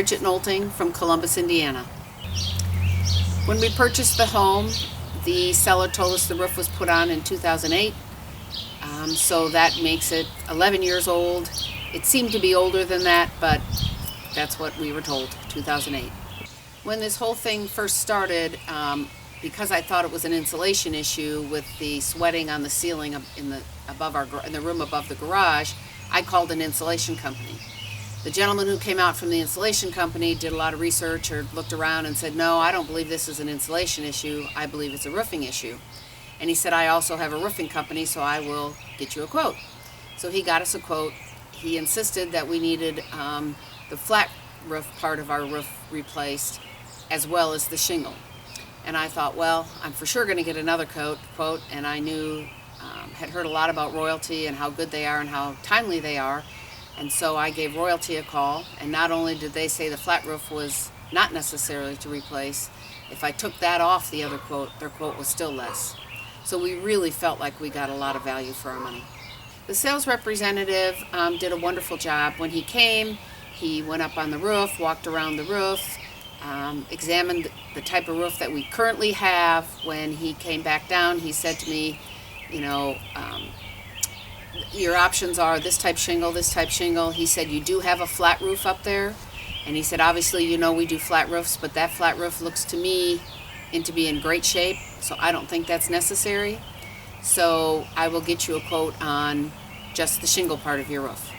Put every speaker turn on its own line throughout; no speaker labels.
Bridget Nolting from Columbus, Indiana. When we purchased the home, the seller told us the roof was put on in 2008, so that makes it 11 years old. It seemed to be older than that, but that's what we were told, 2008. When this whole thing first started, because I thought it was an insulation issue with the sweating on the ceiling in the room above the garage, I called an insulation company. The gentleman who came out from the insulation company did a lot of research or looked around and said, no, I don't believe this is an insulation issue, I believe it's a roofing issue. And he said, I also have a roofing company, so I will get you a quote. So he got us a quote. He insisted that we needed the flat roof part of our roof replaced as well as the shingle. And I thought, well, I'm for sure going to get another quote, and I had heard a lot about Royalty and how good they are and how timely they are. And so I gave Royalty a call, and not only did they say the flat roof was not necessarily to replace, if I took that off the other quote, their quote was still less. So we really felt like we got a lot of value for our money. The sales representative did a wonderful job. When he came, he went up on the roof, walked around the roof, examined the type of roof that we currently have. When he came back down, he said to me, your options are this type shingle, this type shingle. He said, you do have a flat roof up there. And he said, obviously, we do flat roofs, but that flat roof looks to me to be in great shape, so I don't think that's necessary. So I will get you a quote on just the shingle part of your roof.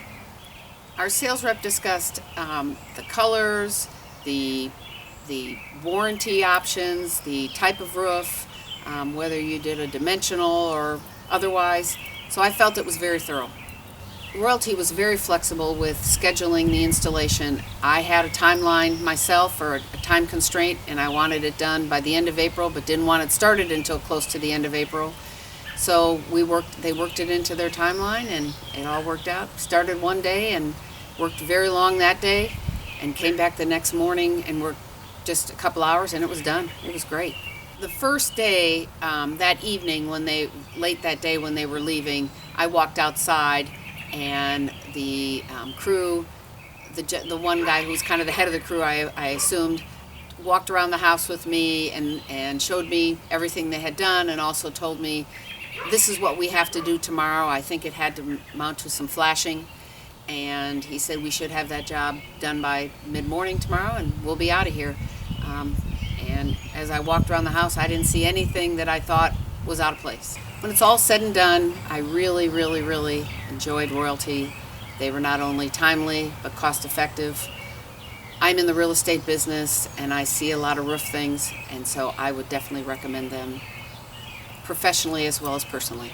Our sales rep discussed the colors, the warranty options, the type of roof, whether you did a dimensional or otherwise. So I felt it was very thorough. Royalty was very flexible with scheduling the installation. I had a timeline myself, or a time constraint, and I wanted it done by the end of April, but didn't want it started until close to the end of April. So they worked it into their timeline, and it all worked out. Started one day and worked very long that day, and came back the next morning and worked just a couple hours, and it was done. It was great. The first day, that evening, late that day when they were leaving, I walked outside, and the crew, the one guy who was kind of the head of the crew, I assumed, walked around the house with me and showed me everything they had done, and also told me, this is what we have to do tomorrow. I think it had to amount to some flashing, and he said we should have that job done by mid-morning tomorrow, and we'll be out of here. And as I walked around the house, I didn't see anything that I thought was out of place. When it's all said and done, I really, really, really enjoyed Royalty. They were not only timely, but cost effective. I'm in the real estate business, and I see a lot of roof things, and so I would definitely recommend them professionally as well as personally.